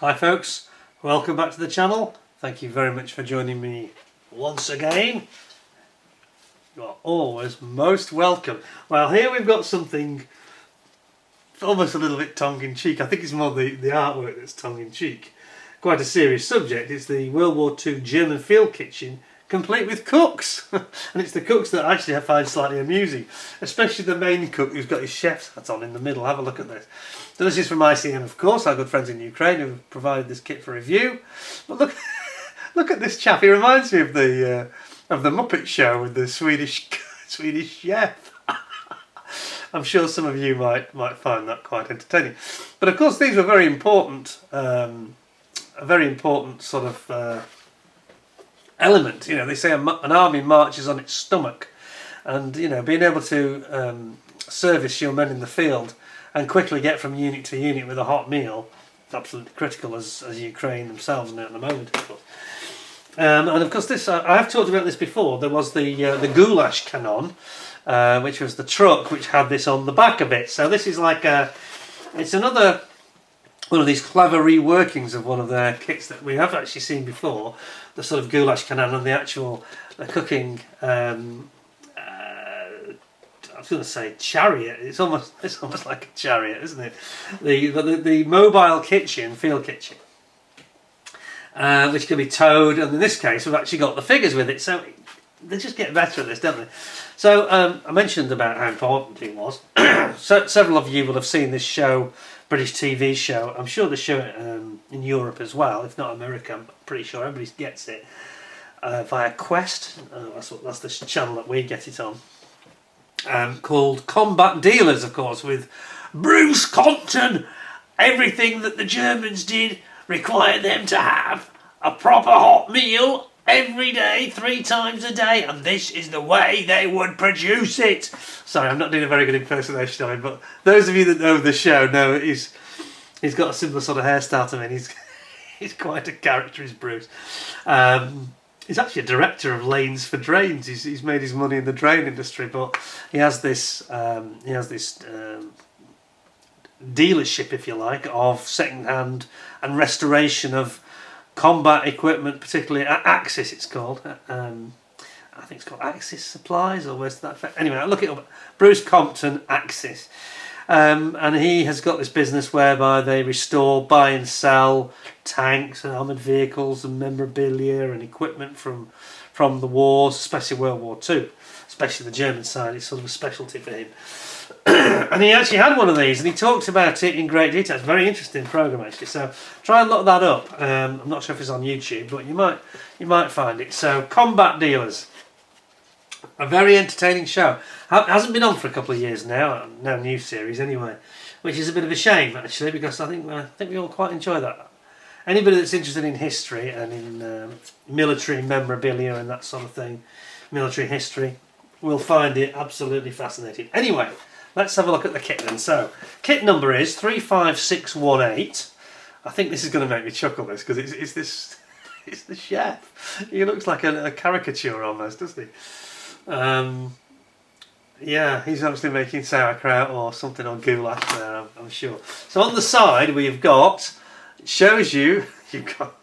Hi folks, welcome back to the channel. Thank you very much for joining me once again. You are always most welcome. Well, here we've got something almost a little bit tongue-in-cheek. I think it's more the artwork that's tongue-in-cheek. Quite a serious subject. It's the World War II German field kitchen complete with cooks. And it's the cooks that actually I find slightly amusing, especially the main cook who's got his chef's hat on in the middle. Have a look at this. So this is from ICM, of course, our good friends in Ukraine who have provided this kit for review. But look, look at this chap. He reminds me of the Muppet Show with the Swedish chef. I'm sure some of you might find that quite entertaining. But of course, these were very important. A very important sort of element. You know, they say an army marches on its stomach, and you know, being able to service your men in the field and quickly get from unit to unit with a hot meal is absolutely critical, as Ukraine themselves know at the moment, of course. And of course, this I have talked about this before. There was the goulash cannon, which was the truck which had this on the back of it. So this is like it's another one of these clever reworkings of one of their kits that we have actually seen before. The sort of goulash cannon and the cooking. I was going to say chariot. It's almost like a chariot, isn't it? The mobile kitchen, field kitchen, which can be towed, and in this case we've actually got the figures with it. So they just get better at this, don't they? So I mentioned about how important it was. So several of you will have seen this show, British TV show. I'm sure they show it in Europe as well, if not America. I'm pretty sure everybody gets it via Quest. That's the channel that we get it on. Called Combat Dealers, of course, with Bruce Compton. Everything that the Germans did required them to have a proper hot meal every day, 3 times a day, and this is the way they would produce it. Sorry, I'm not doing a very good impersonation of him, but those of you that know the show know he's got a similar sort of hairstyle to me. He's quite a character, is Bruce. He's actually a director of Lanes for Drains. He's made his money in the drain industry, but he has this dealership, if you like, of second-hand and restoration of combat equipment, particularly Axis. It's called. I think it's called Axis Supplies, or where's that effect? Anyway, I'll look it up. Bruce Compton, Axis. And he has got this business whereby they restore, buy and sell tanks and armoured vehicles and memorabilia and equipment from the wars, especially World War II, especially the German side. It's sort of a specialty for him. And he actually had one of these, and he talks about it in great detail. It's a very interesting programme, actually. So try and look that up. I'm not sure if it's on YouTube, but you might find it. So Combat Dealers. A very entertaining show. Hasn't been on for a couple of years now. No new series anyway, which is a bit of a shame actually, because I think we all quite enjoy that. Anybody that's interested in history and in military memorabilia and that sort of thing, military history, will find it absolutely fascinating. Anyway, let's have a look at the kit then. So, kit number is 35618. I think this is going to make me chuckle, this, because it's the chef. He looks like a caricature almost, doesn't he? Yeah, he's obviously making sauerkraut or something on goulash there, I'm sure. So on the side we've got, it shows you've got,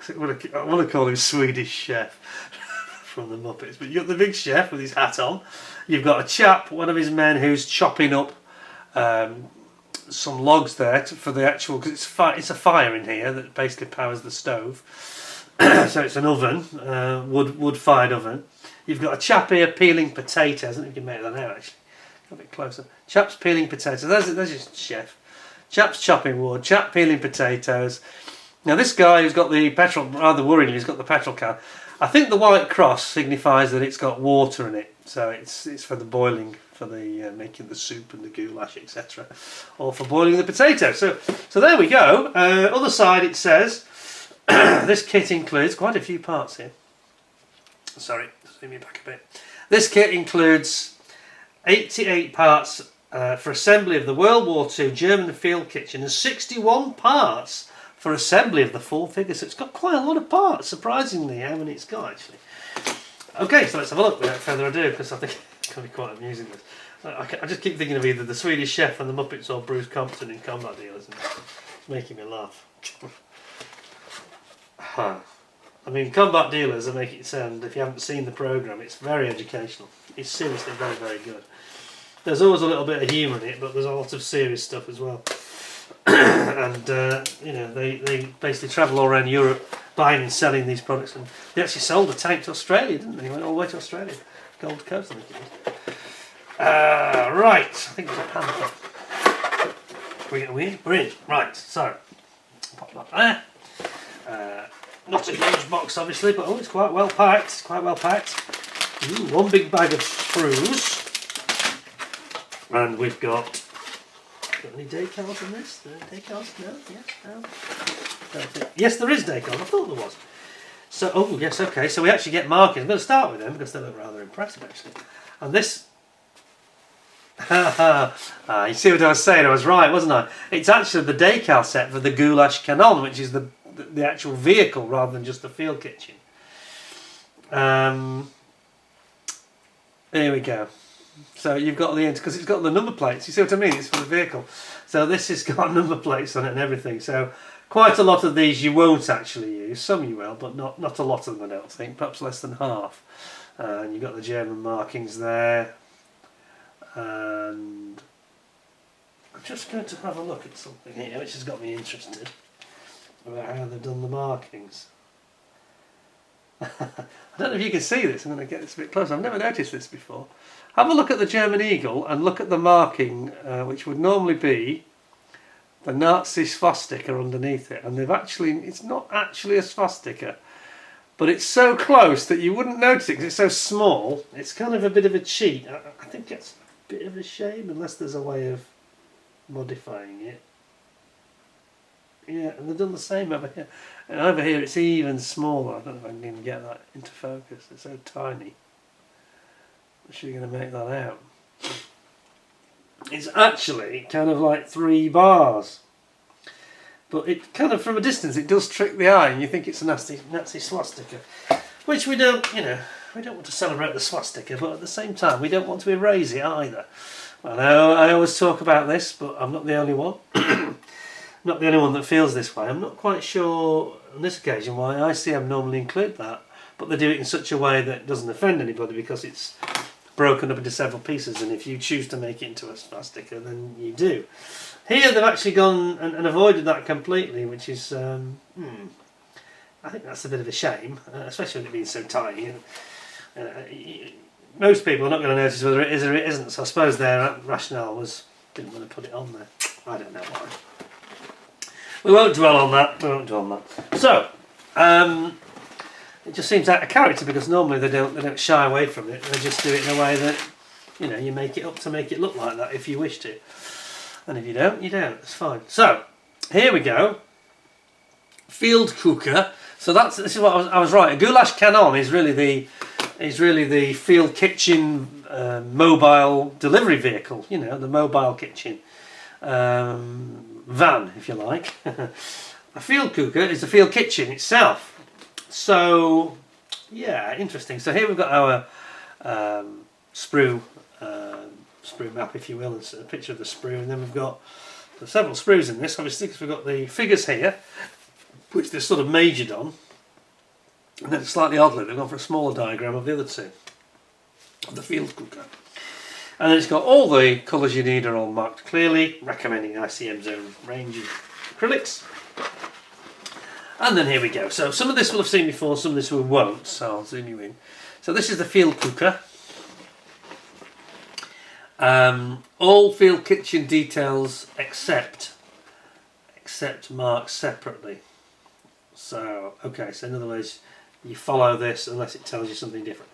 I want to call him Swedish chef from the Muppets, but you've got the big chef with his hat on. You've got a chap, one of his men, who's chopping up some logs there for the actual, because it's a fire in here that basically powers the stove. So it's an oven, wood-fired oven. You've got a chap here peeling potatoes. I don't know if you can make that out actually. A bit closer. Chap's peeling potatoes. There's your chef. Chap's chopping wood. Chap peeling potatoes. Now this guy who's got the petrol, rather worryingly, he's got the petrol can. I think the white cross signifies that it's got water in it. So it's for the boiling, for the making the soup and the goulash, etc. Or for boiling the potatoes. So there we go. Other side it says, this kit includes quite a few parts here. Sorry, zoom me back a bit. This kit includes 88 parts for assembly of the World War II German field kitchen and 61 parts for assembly of the full figure. So it's got quite a lot of parts, surprisingly, how many it's got actually. Okay, so let's have a look without further ado, because I think it's going to be quite amusing. I just keep thinking of either the Swedish Chef and the Muppets or Bruce Compton in Combat Dealers, and it's making me laugh. I mean, combat dealers, I make it sound, if you haven't seen the programme, it's very educational. It's seriously very, very good. There's always a little bit of humour in it, but there's a lot of serious stuff as well. And, you know, they basically travel all around Europe buying and selling these products. And they actually sold a tank to Australia, didn't they? They went all the way to Australia. Gold Coast, I think it was. Right, I think it's a panther. We're in. Right, so, pop that there. Not a huge box, obviously, but it's quite well packed. Ooh, one big bag of sprues. And we've got any decals in this? Decals? No? Yes? No? Yes, there is decals. I thought there was. So, oh, yes, okay. So we actually get markings. I'm going to start with them because they look rather impressive, actually. And this... you see what I was saying? I was right, wasn't I? It's actually the decal set for the Goulash Canon, which is the actual vehicle rather than just the field kitchen. Here we go. So you've got the end because it's got the number plates. You see what I mean? It's for the vehicle. So this has got number plates on it and everything. So quite a lot of these you won't actually use. Some you will, but not a lot of them, I don't think. Perhaps less than half. And you've got the German markings there. And I'm just going to have a look at something here which has got me interested about how they've done the markings. I don't know if you can see this. I'm going to get this a bit closer. I've never noticed this before. Have a look at the German eagle and look at the marking, which would normally be the Nazi swastika underneath it. And it's not actually a swastika, but it's so close that you wouldn't notice it because it's so small. It's kind of a bit of a cheat. I think it's a bit of a shame unless there's a way of modifying it. Yeah, and they've done the same over here. And over here it's even smaller. I don't know if I can even get that into focus. It's so tiny. I'm sure you're going to make that out. It's actually kind of like 3 bars. But it kind of, from a distance, it does trick the eye and you think it's a Nazi swastika. Which we don't, you know, we don't want to celebrate the swastika, but at the same time we don't want to erase it either. I know I always talk about this, but I'm not the only one. Not the only one that feels this way. I'm not quite sure on this occasion why ICM normally include that, but they do it in such a way that it doesn't offend anybody because it's broken up into several pieces, and if you choose to make it into a swastika, then you do. Here they've actually gone and avoided that completely, which is, I think that's a bit of a shame, especially with it being so tiny. Most people are not going to notice whether it is or it isn't, so I suppose their rationale was didn't want to put it on there. I don't know why. We won't dwell on that. So, it just seems out of character because normally they don't shy away from it. They just do it in a way that, you know, you make it up to make it look like that if you wish to. And if you don't, you don't. It's fine. So, here we go. Feldkuche. So this is what I was right. A Goulash Canon is really the field kitchen mobile delivery vehicle. You know, the mobile kitchen. Van, if you like. A Feldkuche is the field kitchen itself. So, yeah, interesting. So here we've got our sprue map, if you will, and a picture of the sprue, and then we've got several sprues in this, obviously, because we've got the figures here, which they're sort of majored on, and then slightly oddly they've gone for a smaller diagram of the other two, of the Feldkuche. And then it's got all the colours you need are all marked clearly, recommending ICM's own range of acrylics. And then here we go. So some of this we'll have seen before, some of this we won't, so I'll zoom you in. So this is the Feldkuche. All field kitchen details except marked separately. So, okay, so in other words, you follow this unless it tells you something different.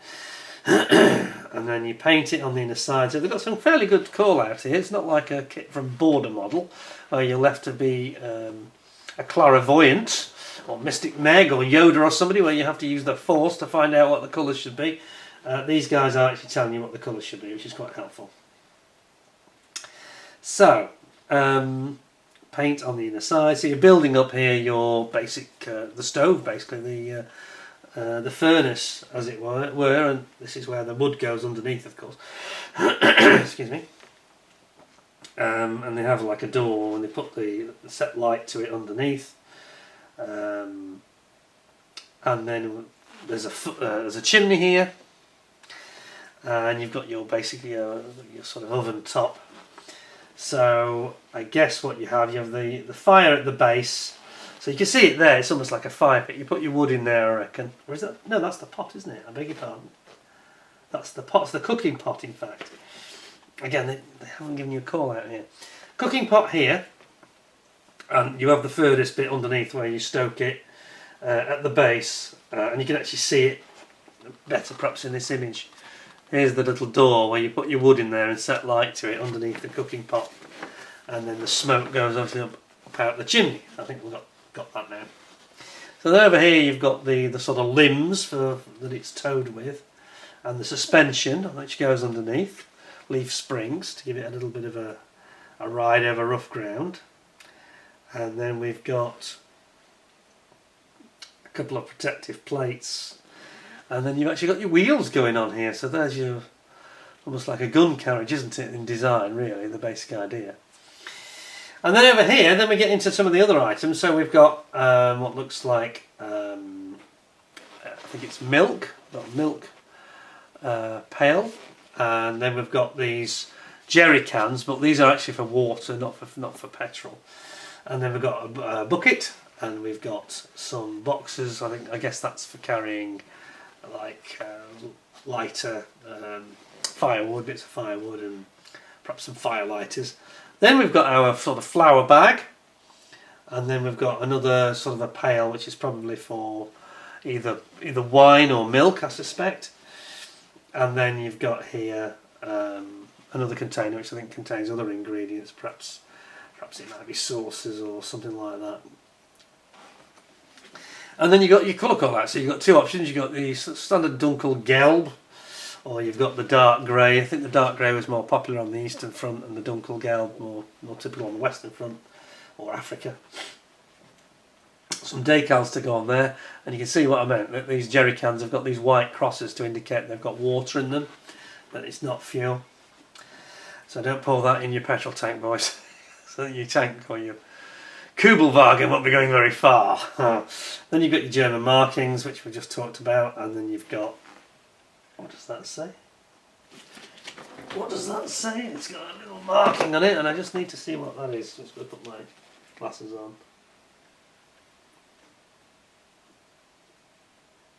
And then you paint it on the inner side. So they've got some fairly good call out here. It's not like a kit from Border Model where you'll have to be a clairvoyant or Mystic Meg or Yoda or somebody where you have to use the force to find out what the colours should be. These guys are actually telling you what the colours should be, which is quite helpful. So, paint on the inner side. So you're building up here your basic, the stove basically, the furnace as it were, and this is where the wood goes underneath, of course. Excuse me. And they have like a door and they put the set light to it underneath. and then there's a chimney here, and you've got your basically your sort of oven top. So I guess what you have the fire at the base. So you can see it there. It's almost like a fire pit. You put your wood in there, I reckon. Or is that? No, that's the pot, isn't it? I beg your pardon. That's the pot. It's the cooking pot, in fact. Again, they haven't given you a call out here. Cooking pot here, and you have the furthest bit underneath where you stoke it at the base, and you can actually see it better perhaps in this image. Here's the little door where you put your wood in there and set light to it underneath the cooking pot, and then the smoke goes obviously up out the chimney. I think we've got that now. So then over here you've got the sort of limbs that it's towed with, and the suspension which goes underneath, leaf springs to give it a little bit of a ride over rough ground. And then we've got a couple of protective plates, and then you've actually got your wheels going on here. So there's your, almost like a gun carriage, isn't it, in design, really, the basic idea. And then over here, then we get into some of the other items. So we've got what looks like, I think it's milk, pail, and then we've got these jerry cans, but these are actually for water, not for petrol. And then we've got a bucket, and we've got some boxes. I guess that's for carrying like lighter firewood, bits of firewood, and perhaps some fire lighters. Then we've got our sort of flour bag, and then we've got another sort of a pail, which is probably for either wine or milk, I suspect. And then you've got here another container, which I think contains other ingredients. Perhaps it might be sauces or something like that. And then you've got your colour call-out. So you've got two options. You've got the standard Dunkel Gelb, or you've got the dark grey. I think the dark grey was more popular on the eastern front, and the Dunkel Gelb more typical on the western front, or Africa. Some decals to go on there, and you can see what I meant, that these jerry cans have got these white crosses to indicate they've got water in them, but it's not fuel. So don't pour that in your petrol tank, boys. So that your tank or your Kubelwagen won't be going very far. Then you've got your German markings, which we just talked about, and then you've got, what does that say? What does that say? It's got a little marking on it, and I just need to see what that is. I'm just going to put my glasses on.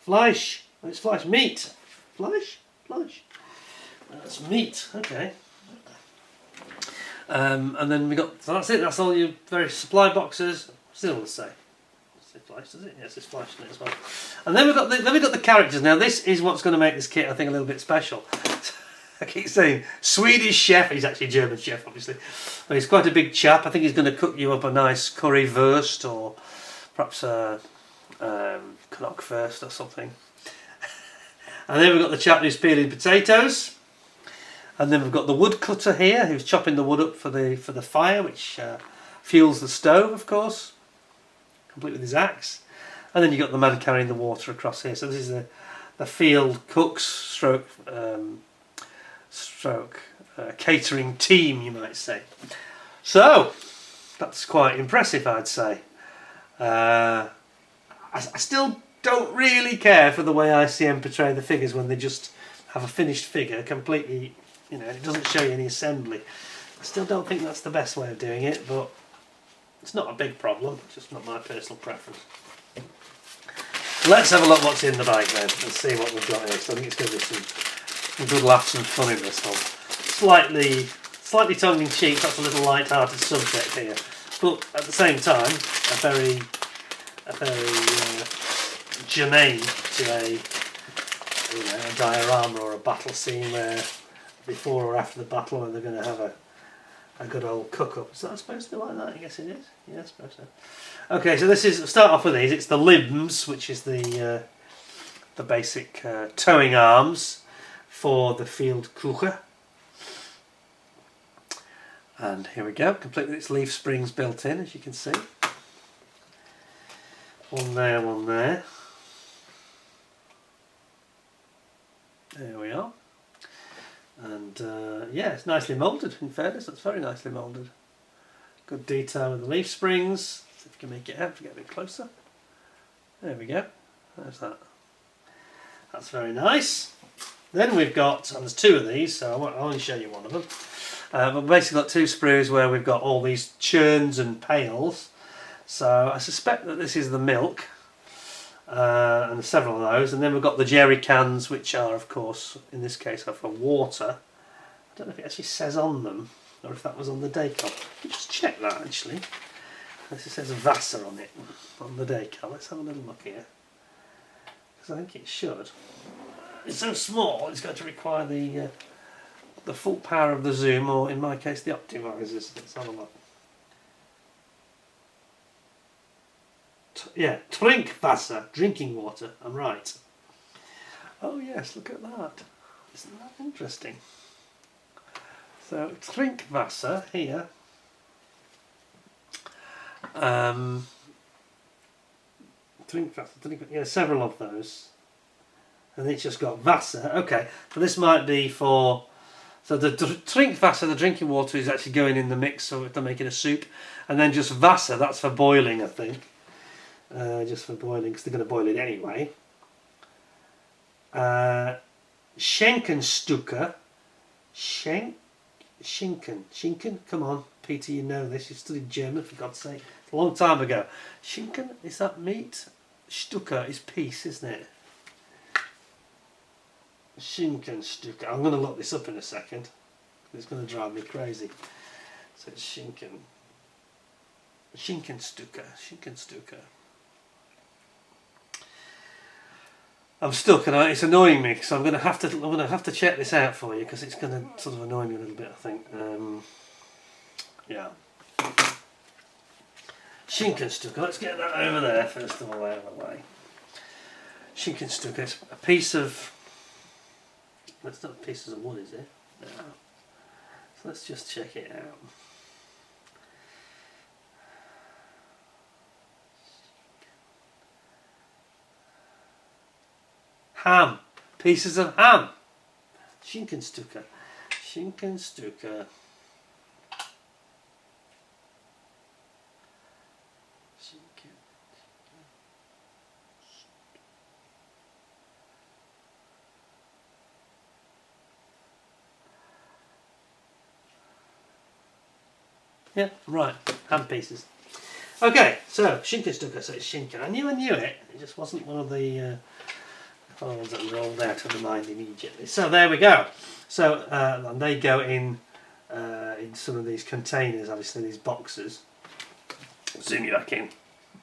Fleisch. Oh, it's fleisch. Meat. Fleisch? Fleisch. That's meat. Okay. And then we got, so that's it. That's all your various supply boxes. Still the same. Fleisch, does it? Yes, it's fleisch in it as well. And then we've got the characters. Now this is what's going to make this kit, I think, a little bit special. I keep saying Swedish chef. He's actually a German chef, obviously. But he's quite a big chap. I think he's going to cook you up a nice currywurst, or perhaps a knockwurst or something. And then we've got the chap who's peeling potatoes. And then we've got the wood cutter here, who's chopping the wood up for the fire, which fuels the stove, of course, complete with his axe. And then you've got the man carrying the water across here. So this is the field cook's stroke catering team, you might say. So that's quite impressive, I'd say. I still don't really care for the way ICM portray the figures when they just have a finished figure completely. You know, it doesn't show you any assembly. I still don't think that's the best way of doing it, but it's not a big problem. It's just not my personal preference. Let's have a look what's in the bag then and see what we've got here. So I think it's going to be some good laughs and fun in this one. Slightly tongue-in-cheek. That's a little light-hearted subject here, but at the same time, a very germane to a diorama or a battle scene where, before or after the battle, where they're going to have a good old cook-up. Is that supposed to be like that? I guess it is. Yeah, I suppose so. Okay, so start off with these. It's the limbs, which is the basic towing arms for the Feldkuche. And here we go, complete with its leaf springs built in, as you can see. One there, one there. There we are. And yeah, it's nicely moulded, in fairness. It's very nicely moulded. Good detail with the leaf springs. See if you can make it out, to get a bit closer. There we go. There's that. That's very nice. Then we've got, and there's two of these, so I'll only show you one of them. We've basically got two sprues where we've got all these churns and pails. So I suspect that this is the milk, and there's several of those. And then we've got the jerry cans, which are, of course, in this case, are for water. I don't know if it actually says on them, or if that was on the decal. Just check that, actually. This says Wasser on it, on the decal. Let's have a little look here. Because I think it should. It's so small, it's going to require the full power of the zoom, or in my case, the optimizers. Let's have a look. Yeah, Trinkwasser, drinking water. I'm right. Oh yes, look at that. Isn't that interesting? So Trinkwasser here. Trinkwasser, yeah, several of those. And it's just got Wasser. Okay, so this might be for. So the Trinkwasser, the drinking water, is actually going in the mix, so if they're making a soup, and then just Wasser, that's for boiling, I think. Just for boiling, because they're going to boil it anyway. Schenkenstücke. Schinken. Come on, Peter, you know this. You studied German, for God's sake. It's a long time ago. Schinken, is that meat? Stücke is piece, isn't it? Schinkenstücke. I'm going to look this up in a second. It's going to drive me crazy. So it's Schinken. Schinkenstücke. I'm stuck, and it's annoying me, so I'm going to have to check this out for you, because it's going to sort of annoy me a little bit, I think. Yeah. Schinkenstücke. Let's get that over there first of all, out of the way. Schinkenstücke. It's a piece of. That's not pieces of wood, is it? No. So let's just check it out. Ham. Pieces of ham. Schinkenstücke. Yeah, right. Ham pieces. Okay, so Schinkenstücke, so it's Schinken. I knew it. It just wasn't one of the ones that rolled out of the mind immediately. So there we go. So and they go in some of these containers, obviously these boxes. Zoom you back in.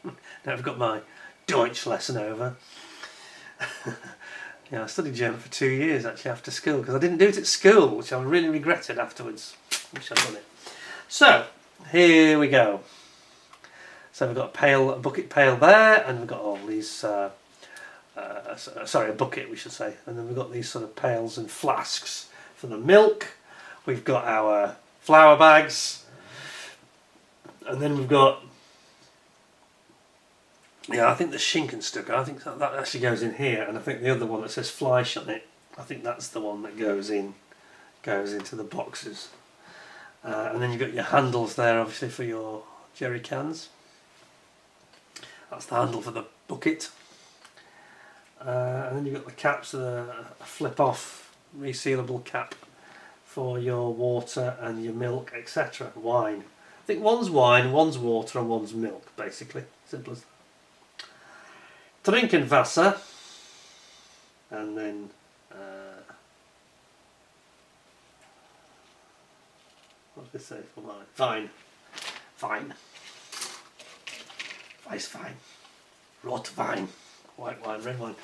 Now I've got my Deutsch lesson over. Yeah, I studied German for 2 years actually after school, because I didn't do it at school, which I really regretted afterwards. Wish I'd done it. So here we go. So we've got a bucket pail there, and we've got all these. Sorry, a bucket we should say, and then we've got these sort of pails and flasks for the milk. We've got our flour bags, and then we've got. Yeah, I think the Schinkenstücke, I think that actually goes in here, and I think the other one that says Fleisch on it, I think that's the one that goes into the boxes. And then you've got your handles there, obviously, for your jerry cans. That's the handle for the bucket. And then you've got the caps, a flip-off resealable cap for your water and your milk, etc. Wine. I think one's wine, one's water, and one's milk, basically. Simple as that. Trinkwasser, and then what does this say for mine? Fine. Weißwein. Rotwein. White wine, red wine.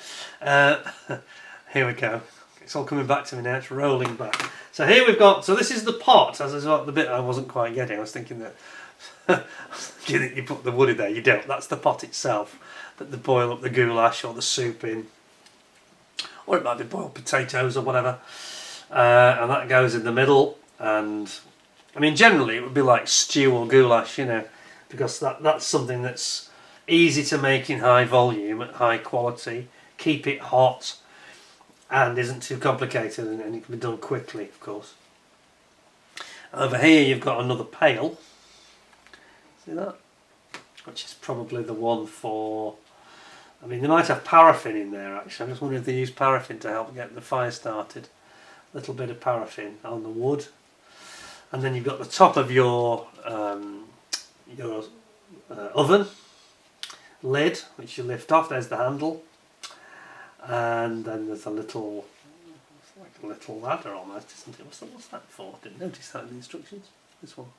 Here we go. It's all coming back to me now. It's rolling back. So here we've got. So this is the pot. As is the bit I wasn't quite getting. I was thinking that you put the wood in there. You don't. That's the pot itself that they boil up the goulash or the soup in, or it might be boiled potatoes or whatever. And that goes in the middle. And I mean, generally it would be like stew or goulash, you know, because that's something that's easy to make in high volume at high quality, keep it hot, and isn't too complicated, and it can be done quickly, of course. Over here you've got another pail. See that? Which is probably the one for I mean, they might have paraffin in there actually. I'm just wondering if they use paraffin to help get the fire started. A little bit of paraffin on the wood. And then you've got the top of your oven lid, which you lift off. There's the handle. And then there's a little, it's like a little ladder almost, isn't it? What's that for? Didn't notice that in the instructions. This one.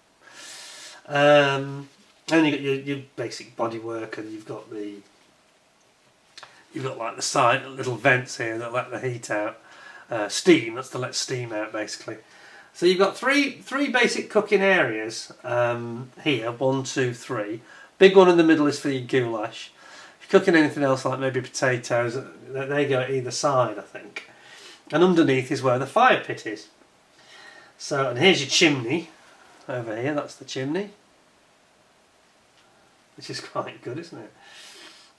And then you've got your basic bodywork, and you've got like the side little vents here that let the heat out. Steam, that's to let steam out basically. So you've got three basic cooking areas here, 1, 2, 3. Big one in the middle is for your goulash. If you're cooking anything else like maybe potatoes, they go at either side, I think. And underneath is where the fire pit is. So, and here's your chimney over here, that's the chimney. Which is quite good, isn't it?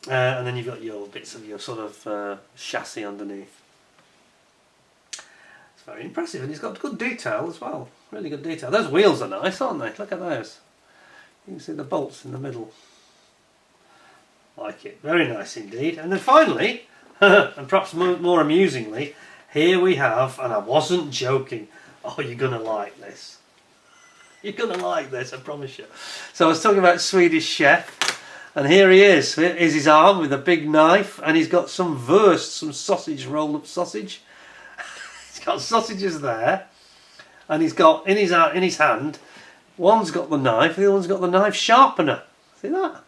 And then you've got your bits of your sort of chassis underneath. It's very impressive, and it's got good detail as well. Really good detail. Those wheels are nice, aren't they? Look at those. You can see the bolts in the middle. Like it. Very nice indeed. And then finally, and perhaps more amusingly, here we have, and I wasn't joking, oh, you're going to like this. You're going to like this, I promise you. So I was talking about Swedish chef, and here he is. Here's his arm with a big knife, and he's got some wurst, some sausage, rolled up sausage. He's got sausages there, and he's got in his hand, one's got the knife, the other one's got the knife sharpener. See that?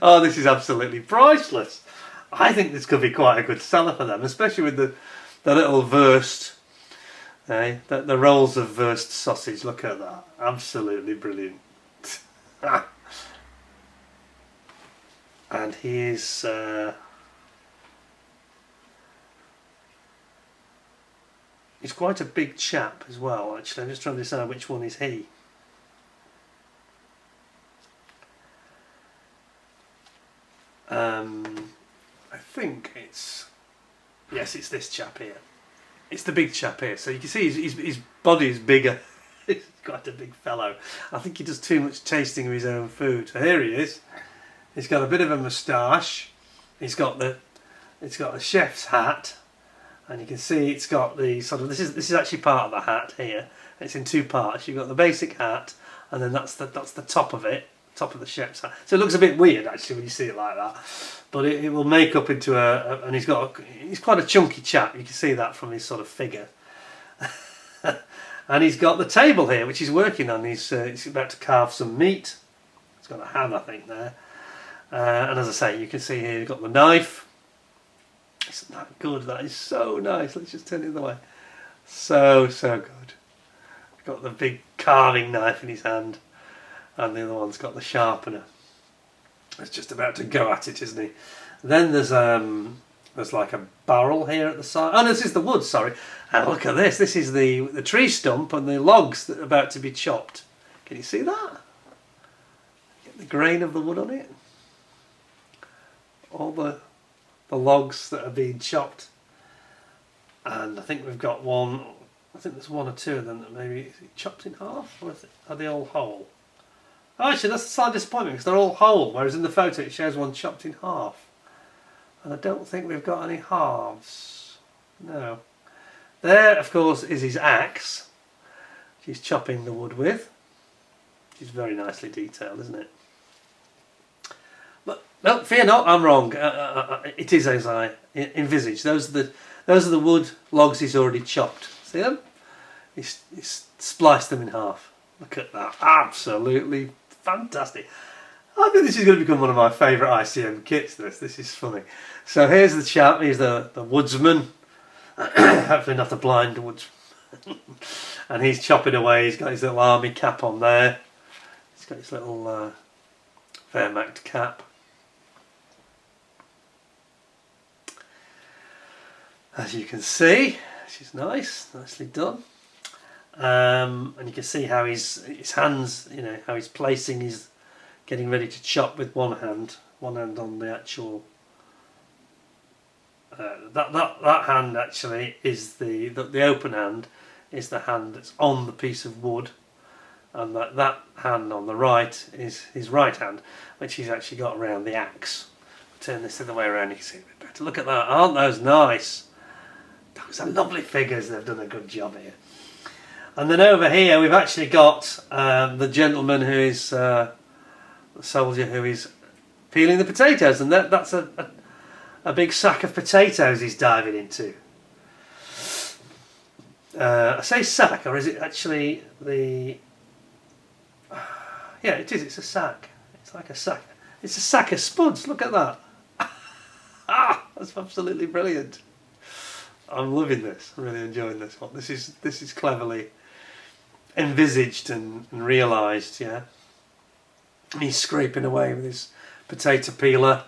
Oh, this is absolutely priceless. I think this could be quite a good seller for them, especially with the little wurst. The rolls of wurst sausage, look at that. Absolutely brilliant. And he's quite a big chap as well, actually. I'm just trying to decide which one is he. I think it's this chap here. It's the big chap here. So you can see his body is bigger. He's quite a big fellow. I think he does too much tasting of his own food. So here he is. He's got a bit of a moustache. It's got a chef's hat, and you can see it's got the sort of this is actually part of the hat here. It's in two parts. You've got the basic hat, and then that's the top of it. Top of the chef's hat. So it looks a bit weird actually when you see it like that, but it will make up into and he's quite a chunky chap. You can see that from his sort of figure. And he's got the table here which he's working on. He's about to carve some meat. He's got a ham, I think, there, and as I say, you can see here you've got the knife. Isn't that good? That is so nice. Let's just turn it the other way. So good. Got the big carving knife in his hand. And the other one's got the sharpener. He's just about to go at it, isn't he? Then there's like a barrel here at the side. Oh, no, this is the wood, sorry. And look at this. This is the tree stump and the logs that are about to be chopped. Can you see that? Get the grain of the wood on it. All the logs that are being chopped. And I think we've got one. I think there's one or two of them that maybe is it chopped in half, or are they all whole? Oh, actually, that's a slight disappointment because they're all whole, whereas in the photo it shows one chopped in half. And I don't think we've got any halves. No. There, of course, is his axe, which he's chopping the wood with. Which is very nicely detailed, isn't it? But no, fear not, I'm wrong. It is as I envisaged. Those are the wood logs he's already chopped. See them? He's spliced them in half. Look at that. Absolutely fantastic. I think this is going to become one of my favourite ICM kits. This is funny. So here's the chap. He's the woodsman. Hopefully not the blind woodsman. And he's chopping away. He's got his little army cap on there. He's got his little Wehrmacht cap. As you can see, which is nice. Nicely done. And you can see how his hands, how he's placing his, getting ready to chop with one hand on the actual. That hand actually is the open hand is the hand that's on the piece of wood, and that hand on the right is his right hand, which he's actually got around the axe. Turn this the other way around, you can see it a bit better. Look at that, aren't those nice? Those are lovely figures, they've done a good job here. And then over here we've actually got the gentleman who is, the soldier who is peeling the potatoes, and that's a big sack of potatoes he's diving into. I say sack, or is it actually the... Yeah, it is, it's a sack. It's like a sack. It's a sack of spuds, look at that. Ah, that's absolutely brilliant. I'm loving this, I'm really enjoying this one. This is cleverly envisaged and realised, yeah. He's scraping away with his potato peeler.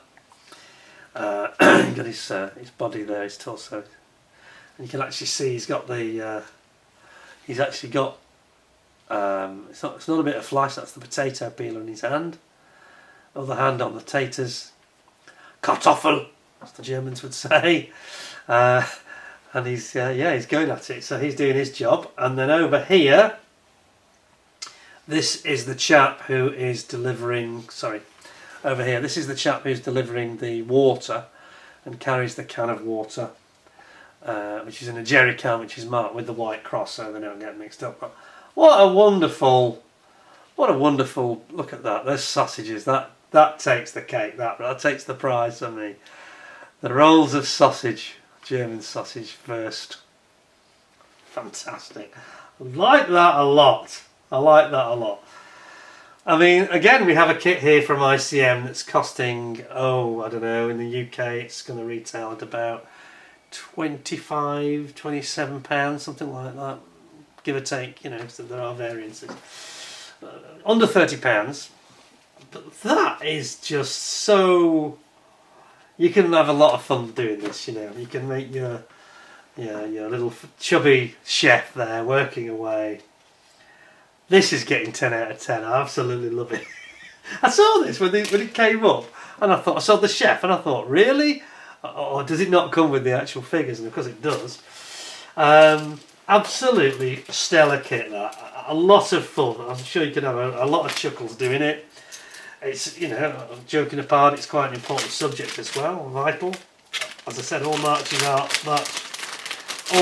Got his body there, his torso. And you can actually see he's got the, he's actually got, it's not a bit of flesh, that's the potato peeler in his hand. Other hand on the taters. Kartoffel, as the Germans would say. And he's, he's going at it, so he's doing his job. And then over here, this is the chap who is delivering, over here, this is the chap who's delivering the water and carries the can of water, which is in a jerry can, which is marked with the white cross so they don't get mixed up. But what a wonderful, look at that, those sausages, that takes the cake, that takes the prize for me. The rolls of sausage, German sausage first. Fantastic. I like that a lot. I like that a lot. I mean, again, we have a kit here from ICM that's costing, I don't know, in the UK it's going to retail at about £25, £27, something like that, give or take, you know, so there are variances. Under £30, but that is just so... You can have a lot of fun doing this, you know. You can make your little chubby chef there working away. This is getting 10 out of 10. I absolutely love it. I saw this when it came up, and I saw the chef, and I thought, really? Or does it not come with the actual figures? And of course it does. Absolutely stellar kit. That a lot of fun. I'm sure you can have a lot of chuckles doing it. It's, you know, joking apart, it's quite an important subject as well, vital. As I said, all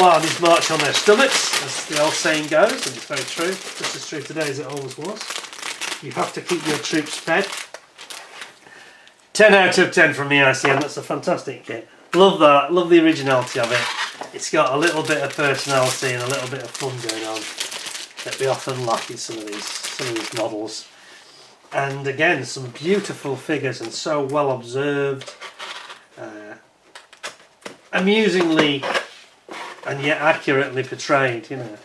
armies march on their stomachs, as the old saying goes, and it's very true, just as true today as it always was. You have to keep your troops fed. 10 out of 10 from me, ICM, that's a fantastic kit. Love that, love the originality of it. It's got a little bit of personality and a little bit of fun going on that we often lack in some of these models. And again, some beautiful figures and so well observed, amusingly and yet accurately portrayed, you know.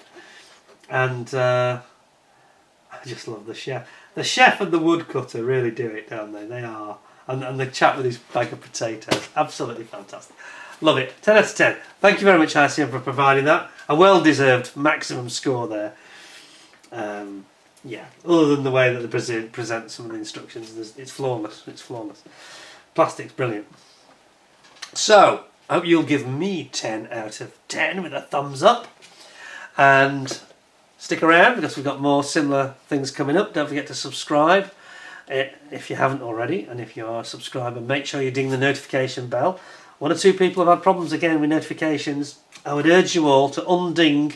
And I just love the chef. The chef and the woodcutter really do it, don't they? They are. And the chap with his bag of potatoes, absolutely fantastic. Love it. 10 out of 10. Thank you very much, ICM, for providing that. A well-deserved maximum score there. Yeah, other than the way that they present some of the instructions, it's flawless. It's flawless. Plastic's brilliant. So, I hope you'll give me 10 out of 10 with a thumbs up. And stick around because we've got more similar things coming up. Don't forget to subscribe if you haven't already. And if you are a subscriber, make sure you ding the notification bell. One or two people have had problems again with notifications. I would urge you all to unding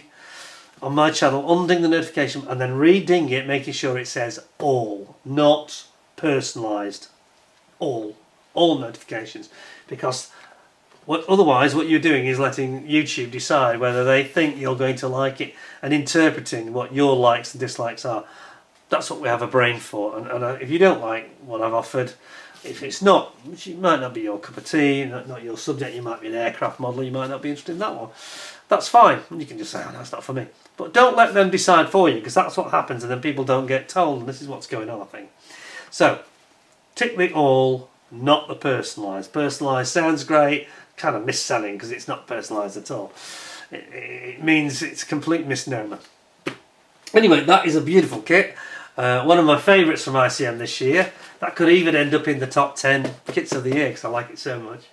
on my channel, unding the notification and then re-ding it, making sure it says all, not personalised. All notifications, because otherwise what you're doing is letting YouTube decide whether they think you're going to like it and interpreting what your likes and dislikes are. That's what we have a brain for. And if you don't like what I've offered, if it's not, it might not be your cup of tea, not your subject, you might be an aircraft model, you might not be interested in that one. That's fine. You can just say, oh, that's not for me. But don't let them decide for you, because that's what happens, and then people don't get told, and this is what's going on, I think. So, tick the all, not the personalised. Personalised sounds great, kind of mis-selling, because it's not personalised at all. It means it's a complete misnomer. Anyway, that is a beautiful kit. One of my favourites from ICM this year. That could even end up in the top 10 kits of the year, because I like it so much.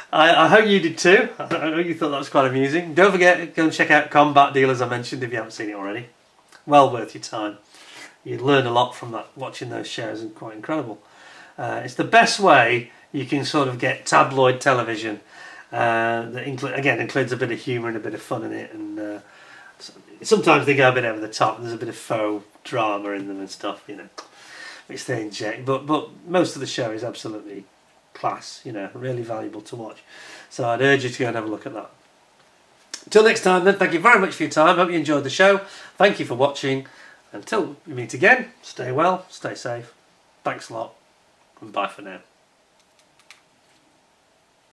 I hope you did too. I hope you thought that was quite amusing. Don't forget, go and check out Combat Deal, as I mentioned, if you haven't seen it already. well worth your time. You learn a lot from that, watching those shows, and quite incredible. It's the best way you can sort of get tabloid television that includes a bit of humour and a bit of fun in it, and sometimes they go a bit over the top. There's a bit of faux drama in them and stuff, you know, which they inject. But most of the show is absolutely class, you know, really valuable to watch. So I'd urge you to go and have a look at that. Until next time then, thank you very much for your time. Hope you enjoyed the show. Thank you for watching. Until we meet again, stay well, stay safe. Thanks a lot, and bye for now.